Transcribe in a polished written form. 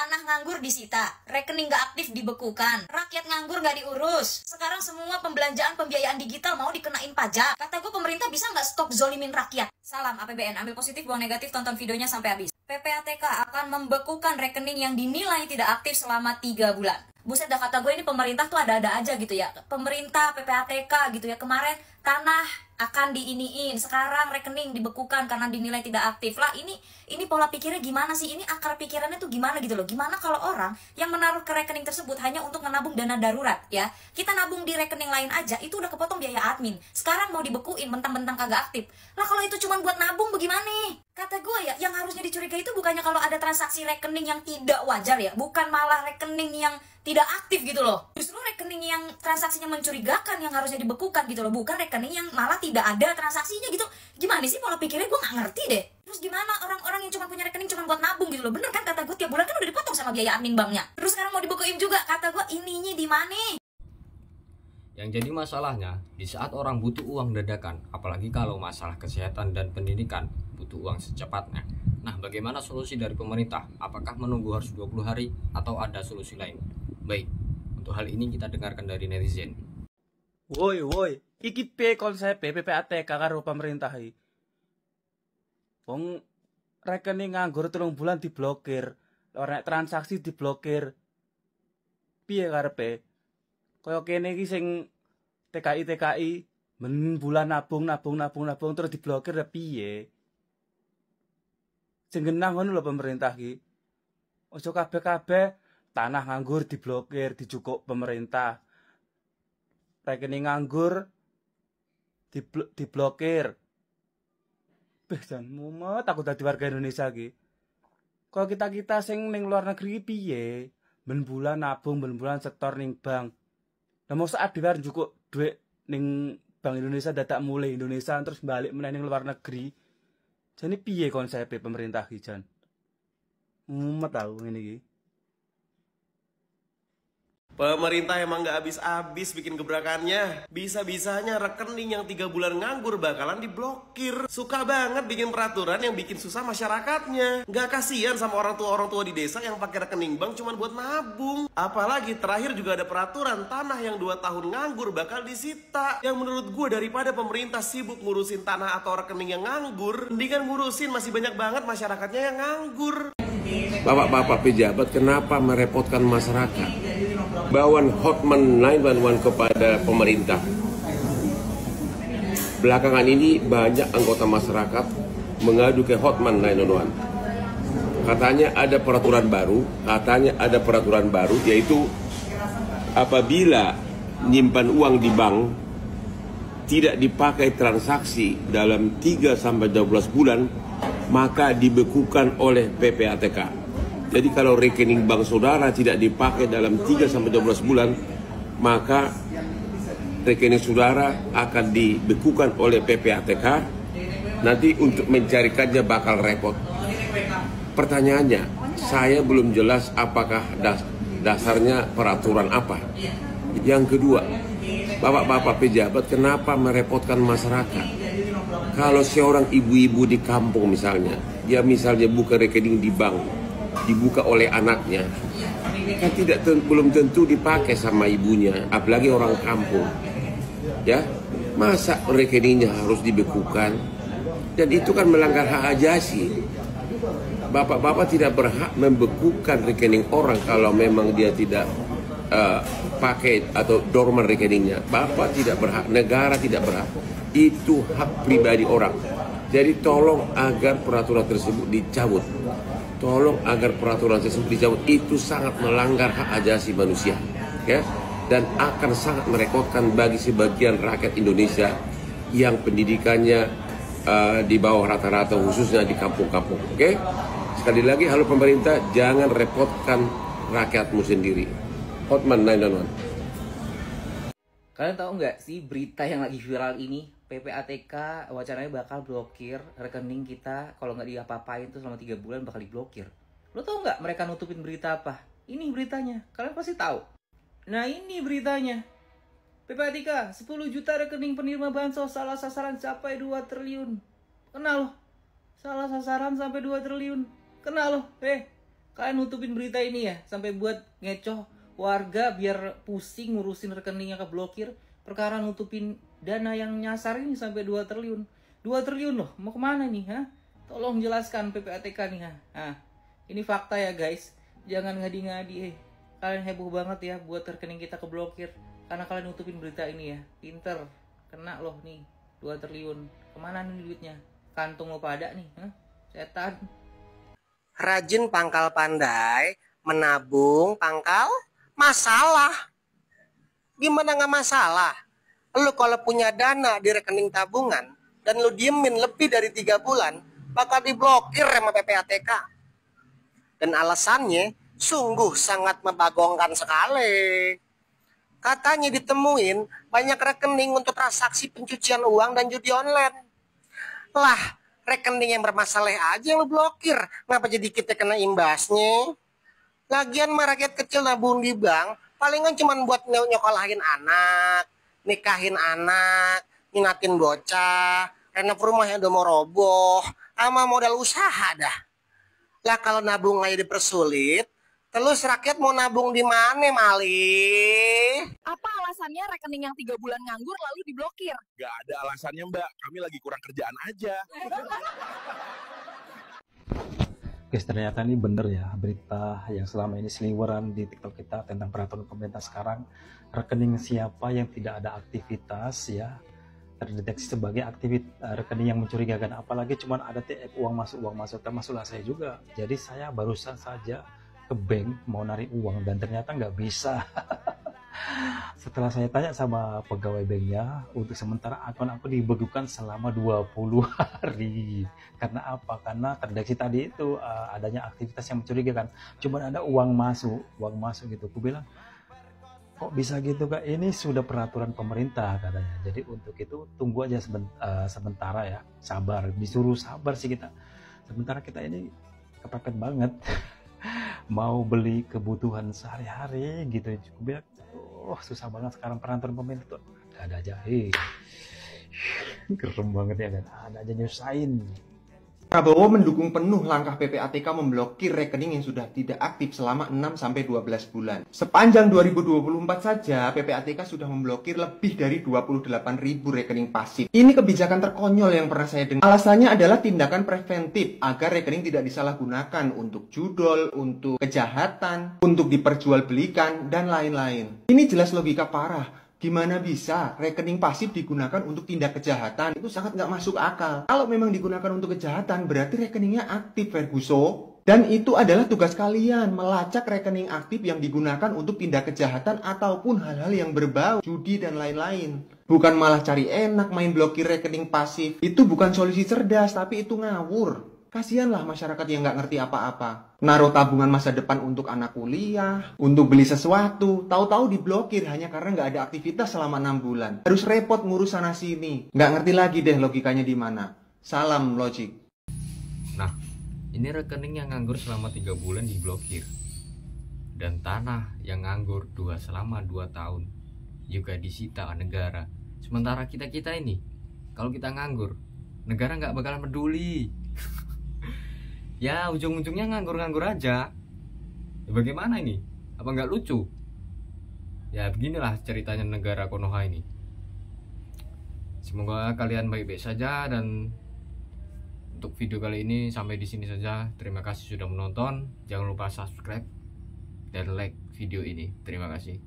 Tanah nganggur disita, rekening gak aktif dibekukan, rakyat nganggur gak diurus. Sekarang semua pembelanjaan pembiayaan digital mau dikenain pajak. Kata gue pemerintah bisa gak stop zolimin rakyat? Salam APBN, ambil positif buang negatif, tonton videonya sampai habis. PPATK akan membekukan rekening yang dinilai tidak aktif selama 3 bulan. Buset dah, kata gue ini pemerintah tuh ada-ada aja gitu ya. Pemerintah, PPATK gitu ya. Kemarin tanah akan diiniin, sekarang rekening dibekukan karena dinilai tidak aktif. Lah ini pola pikirnya gimana sih? Ini akar pikirannya tuh gimana gitu loh. Gimana kalau orang yang menaruh ke rekening tersebut hanya untuk menabung dana darurat ya. Kita nabung di rekening lain aja itu udah kepotong biaya admin. Sekarang mau dibekuin mentang-mentang kagak aktif. Lah kalau itu cuma buat nabung bagaimana? Kata gue ya, yang harusnya dicurigai itu bukannya kalau ada transaksi rekening yang tidak wajar ya, bukan malah rekening yang tidak aktif gitu loh. Justru rekening yang transaksinya mencurigakan yang harusnya dibekukan gitu loh, bukan rekening yang malah tidak ada transaksinya gitu. Gimana sih pola pikirnya, gue gak ngerti deh. Terus gimana orang-orang yang cuma punya rekening cuma buat nabung gitu loh? Bener kan kata gue, tiap bulan kan udah dipotong sama biaya admin banknya. Terus sekarang mau dibekuin juga, kata gue ininya di mana? Yang jadi masalahnya, di saat orang butuh uang dadakan, apalagi kalau masalah kesehatan dan pendidikan, butuh uang secepatnya. Nah, bagaimana solusi dari pemerintah? Apakah menunggu harus 20 hari atau ada solusi lain? Baik, untuk hal ini kita dengarkan dari netizen. Woi, iki piye konsep PPATK karo pemerintah iki? Wong rekening nganggur 3 bulan diblokir, ora transaksi diblokir. Piye karepe? Kaya kene iki sing TKI men bulan nabung terus diblokir ya piye? Sing genah ngono lho pemerintah iki. Ojo kabeh-kabeh tanah nganggur diblokir, dijukuk pemerintah. Rekening nganggur diblokir. Beh jan mumet aku dadi warga Indonesia iki. Kaya kita sing ning luar negeri piye? Ben bulan nabung, ben bulan setor ning bank. Lah mosok dhewe arep njukuk dhuwit ning Bank Indonesia dadak mulih Indonesia terus balik meneh ning luar negeri. Jane piye konsepe pemerintah iki jan? Mumet aku ngene iki. Pemerintah emang gak habis-habis bikin gebrakannya. Bisa-bisanya rekening yang 3 bulan nganggur bakalan diblokir. Suka banget bikin peraturan yang bikin susah masyarakatnya. Gak kasihan sama orang tua di desa yang pakai rekening bank cuma buat nabung. Apalagi terakhir juga ada peraturan tanah yang 2 tahun nganggur bakal disita. Yang menurut gue daripada pemerintah sibuk ngurusin tanah atau rekening yang nganggur, mendingan ngurusin masih banyak banget masyarakatnya yang nganggur. Bapak-bapak pejabat kenapa merepotkan masyarakat? Bawan hotman 911 kepada pemerintah. Belakangan ini banyak anggota masyarakat mengadu ke hotman 911. Katanya ada peraturan baru, yaitu apabila nyimpan uang di bank tidak dipakai transaksi dalam 3-12 bulan, maka dibekukan oleh PPATK. Jadi kalau rekening bank saudara tidak dipakai dalam 3-12 bulan, maka rekening saudara akan dibekukan oleh PPATK. Nanti untuk mencarikannya bakal repot. Pertanyaannya, saya belum jelas apakah dasarnya peraturan apa. Yang kedua, bapak-bapak pejabat kenapa merepotkan masyarakat? Kalau seorang ibu-ibu di kampung misalnya, dia misalnya buka rekening di bank, dibuka oleh anaknya, kan belum tentu dipakai sama ibunya, apalagi orang kampung. Ya, masa rekeningnya harus dibekukan? Dan itu kan melanggar hak ajasi. Bapak-bapak tidak berhak membekukan rekening orang kalau memang dia tidak pakai atau dorman rekeningnya. Bapak tidak berhak, negara tidak berhak. Itu hak pribadi orang. Jadi tolong agar peraturan tersebut dicabut. Tolong agar peraturan tersebut dicabut. Itu sangat melanggar hak ajasi manusia, ya, dan akan sangat merepotkan bagi sebagian rakyat Indonesia yang pendidikannya di bawah rata-rata, khususnya di kampung-kampung. Oke, sekali lagi, halo pemerintah, jangan repotkan rakyatmu sendiri. Hotman 911. Kalian tahu nggak sih berita yang lagi viral ini? PPATK wacananya bakal blokir rekening kita, kalau nggak diapa-apain tuh selama 3 bulan bakal diblokir. Lo tau nggak mereka nutupin berita apa? Ini beritanya, kalian pasti tahu. Nah ini beritanya. PPATK 10 juta rekening penerima bansos salah sasaran capai 2 triliun. Kena loh. Salah sasaran sampai 2 triliun. Kena loh. Kalian nutupin berita ini ya, sampai buat ngecoh warga biar pusing ngurusin rekeningnya keblokir. Perkara nutupin dana yang nyasar ini sampai 2 triliun. 2 triliun loh, mau kemana nih? Tolong jelaskan PPATK nih. Ini fakta ya guys, jangan ngadi-ngadi. Kalian heboh banget ya buat rekening kita keblokir. Karena kalian nutupin berita ini ya, pinter. Kena loh nih, 2 triliun. Kemana nih duitnya? Kantung lo pada nih, setan. Rajin pangkal pandai, menabung pangkal masalah. Gimana nggak masalah? Lu kalau punya dana di rekening tabungan dan lu diemin lebih dari 3 bulan, bakal diblokir sama PPATK. Dan alasannya sungguh sangat membagongkan sekali. Katanya ditemuin banyak rekening untuk transaksi pencucian uang dan judi online. Lah, rekening yang bermasalah aja yang lu blokir. Kenapa jadi kita kena imbasnya? Lagian mah rakyat kecil nabung di bank, palingan cuma buat nyokolahin anak, nikahin anak, nyinatin bocah, renov rumah yang udah mau roboh, sama modal usaha dah. Lah kalau nabung aja dipersulit, terus rakyat mau nabung di mana, Mali? Apa alasannya rekening yang 3 bulan nganggur lalu diblokir? Gak ada alasannya Mbak, kami lagi kurang kerjaan aja. Guys, ternyata ini bener ya berita yang selama ini seliweran di TikTok kita tentang peraturan pemerintah sekarang. Rekening siapa yang tidak ada aktivitas ya terdeteksi sebagai rekening yang mencurigakan, apalagi cuma ada TF uang masuk, termasuklah saya juga. Jadi saya barusan saja ke bank mau narik uang dan ternyata nggak bisa. Setelah saya tanya sama pegawai banknya, untuk sementara akun aku dibekukan selama 20 hari. Karena apa? Karena terdeteksi tadi itu adanya aktivitas yang mencurigakan. Cuma ada uang masuk gitu. Aku bilang, kok bisa gitu Kak? Ini sudah peraturan pemerintah katanya. Jadi untuk itu tunggu aja sementara ya. Sabar, disuruh sabar sih kita. Sementara kita ini kepepet banget. Mau beli kebutuhan sehari-hari gitu. Aku bilang, susah banget sekarang peraturan pemerintah tuh. Ada aja, keren banget ya kan, ada aja nyusahin. Prabowo mendukung penuh langkah PPATK memblokir rekening yang sudah tidak aktif selama 6-12 bulan. Sepanjang 2024 saja, PPATK sudah memblokir lebih dari 28.000 rekening pasif. Ini kebijakan terkonyol yang pernah saya dengar. Alasannya adalah tindakan preventif agar rekening tidak disalahgunakan untuk judol, untuk kejahatan, untuk diperjualbelikan, dan lain-lain. Ini jelas logika parah. Gimana bisa rekening pasif digunakan untuk tindak kejahatan? Itu sangat nggak masuk akal. Kalau memang digunakan untuk kejahatan, berarti rekeningnya aktif, Ferguson. Dan itu adalah tugas kalian, melacak rekening aktif yang digunakan untuk tindak kejahatan ataupun hal-hal yang berbau judi dan lain-lain. Bukan malah cari enak main blokir rekening pasif. Itu bukan solusi cerdas, tapi itu ngawur. Kasianlah masyarakat yang nggak ngerti apa-apa. Naruh tabungan masa depan untuk anak kuliah, untuk beli sesuatu, tahu-tahu diblokir hanya karena nggak ada aktivitas selama 6 bulan. Harus repot ngurus sana sini. Nggak ngerti lagi deh logikanya di mana. Salam logik. Nah, ini rekening yang nganggur selama 3 bulan diblokir. Dan tanah yang nganggur selama 2 tahun juga disita negara. Sementara kita ini, kalau kita nganggur, negara nggak bakalan peduli. Ya ujung-ujungnya nganggur-nganggur aja. Ya, bagaimana ini? Apa nggak lucu? Ya beginilah ceritanya negara Konoha ini. Semoga kalian baik-baik saja, dan untuk video kali ini sampai di sini saja. Terima kasih sudah menonton. Jangan lupa subscribe dan like video ini. Terima kasih.